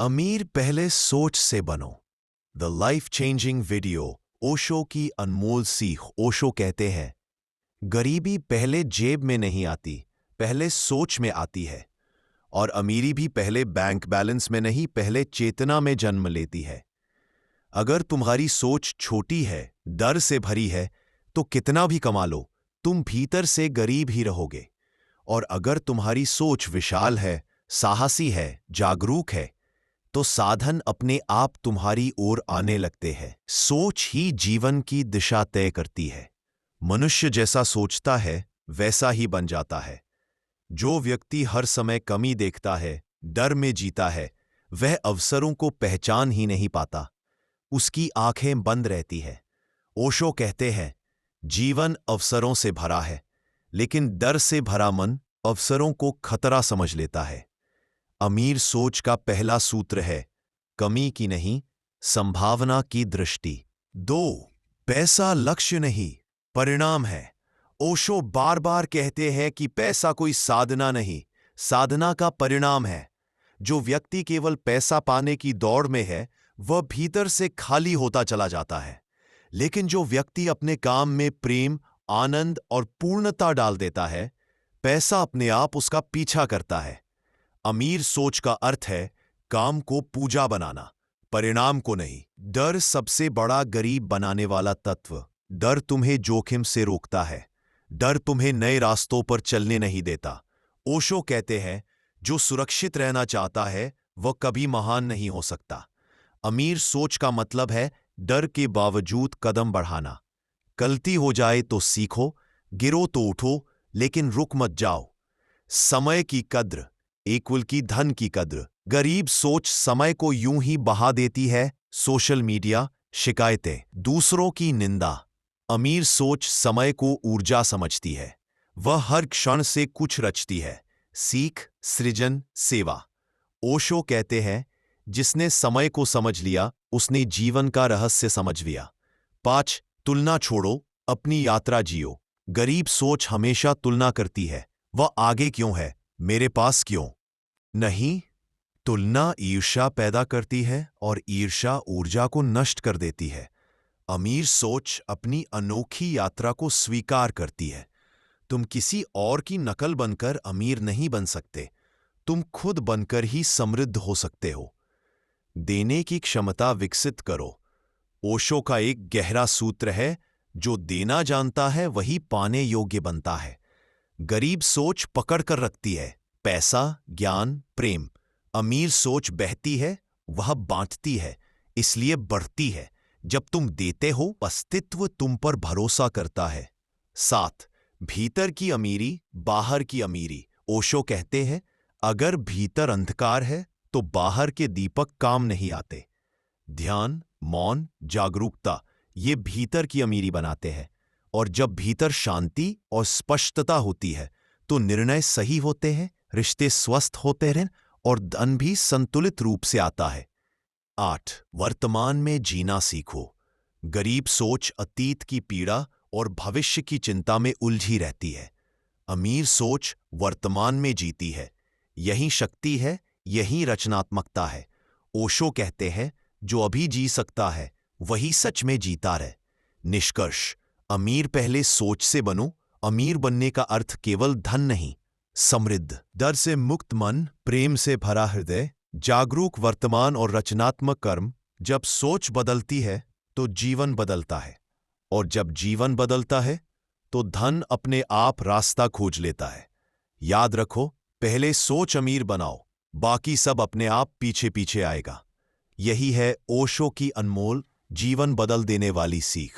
अमीर पहले सोच से बनो। The life changing video. Osho की अनमोल सीख। ओशो कहते हैं, गरीबी पहले जेब में नहीं आती, पहले सोच में आती है। और अमीरी भी पहले बैंक बैलेंस में नहीं, पहले चेतना में जन्म लेती है। अगर तुम्हारी सोच छोटी है, डर से भरी है, तो कितना भी कमा लो, तुम भीतर से गरीब ही रहोगे। और अगर तुम्हारी सोच विशाल है, साहसी है, जागरूक है, तो साधन अपने आप तुम्हारी ओर आने लगते हैं। सोच ही जीवन की दिशा तय करती है। मनुष्य जैसा सोचता है, वैसा ही बन जाता है। जो व्यक्ति हर समय कमी देखता है, डर में जीता है, वह अवसरों को पहचान ही नहीं पाता। उसकी आंखें बंद रहती है। ओशो कहते हैं, जीवन अवसरों से भरा है, लेकिन डर से भरा मन अवसरों को खतरा समझ लेता है। अमीर सोच का पहला सूत्र है, कमी की नहीं, संभावना की दृष्टि। 2. पैसा लक्ष्य नहीं, परिणाम है। ओशो बार बार कहते हैं कि पैसा कोई साधना नहीं, साधना का परिणाम है। जो व्यक्ति केवल पैसा पाने की दौड़ में है, वह भीतर से खाली होता चला जाता है। लेकिन जो व्यक्ति अपने काम में प्रेम, आनंद और पूर्णता डाल देता है, पैसा अपने आप उसका पीछा करता है। अमीर सोच का अर्थ है काम को पूजा बनाना, परिणाम को नहीं। डर सबसे बड़ा गरीब बनाने वाला तत्व। डर तुम्हें जोखिम से रोकता है। डर तुम्हें नए रास्तों पर चलने नहीं देता। ओशो कहते हैं, जो सुरक्षित रहना चाहता है वह कभी महान नहीं हो सकता। अमीर सोच का मतलब है डर के बावजूद कदम बढ़ाना। गलती हो जाए तो सीखो, गिरो तो उठो, लेकिन रुक मत जाओ। समय की कद्र इक्वल की धन की कद्र। गरीब सोच समय को यूं ही बहा देती है, सोशल मीडिया, शिकायतें, दूसरों की निंदा। अमीर सोच समय को ऊर्जा समझती है। वह हर क्षण से कुछ रचती है, सीख, सृजन, सेवा। ओशो कहते हैं, जिसने समय को समझ लिया, उसने जीवन का रहस्य समझ लिया। 5. तुलना छोड़ो, अपनी यात्रा जियो। गरीब सोच हमेशा तुलना करती है। वह आगे क्यों है, मेरे पास क्यों नहीं। तुलना ईर्ष्या पैदा करती है और ईर्ष्या ऊर्जा को नष्ट कर देती है। अमीर सोच अपनी अनोखी यात्रा को स्वीकार करती है। तुम किसी और की नकल बनकर अमीर नहीं बन सकते, तुम खुद बनकर ही समृद्ध हो सकते हो। देने की क्षमता विकसित करो। ओशो का एक गहरा सूत्र है, जो देना जानता है वही पाने योग्य बनता है। गरीब सोच पकड़ कर रखती है, पैसा, ज्ञान, प्रेम। अमीर सोच बहती है, वह बांटती है, इसलिए बढ़ती है। जब तुम देते हो, अस्तित्व तुम पर भरोसा करता है। 7. भीतर की अमीरी, बाहर की अमीरी। ओशो कहते हैं, अगर भीतर अंधकार है तो बाहर के दीपक काम नहीं आते। ध्यान, मौन, जागरूकता, ये भीतर की अमीरी बनाते हैं। और जब भीतर शांति और स्पष्टता होती है, तो निर्णय सही होते हैं, रिश्ते स्वस्थ होते हैं और धन भी संतुलित रूप से आता है। 8. वर्तमान में जीना सीखो। गरीब सोच अतीत की पीड़ा और भविष्य की चिंता में उलझी रहती है। अमीर सोच वर्तमान में जीती है। यही शक्ति है, यही रचनात्मकता है। ओशो कहते हैं, जो अभी जी सकता है वही सच में जीता रहे। निष्कर्ष, अमीर पहले सोच से बनो। अमीर बनने का अर्थ केवल धन नहीं, समृद्ध, डर से मुक्त मन, प्रेम से भरा हृदय, जागरूक वर्तमान और रचनात्मक कर्म। जब सोच बदलती है तो जीवन बदलता है, और जब जीवन बदलता है तो धन अपने आप रास्ता खोज लेता है। याद रखो, पहले सोच अमीर बनाओ, बाकी सब अपने आप पीछे पीछे आएगा। यही है ओशो की अनमोल, जीवन बदल देने वाली सीख।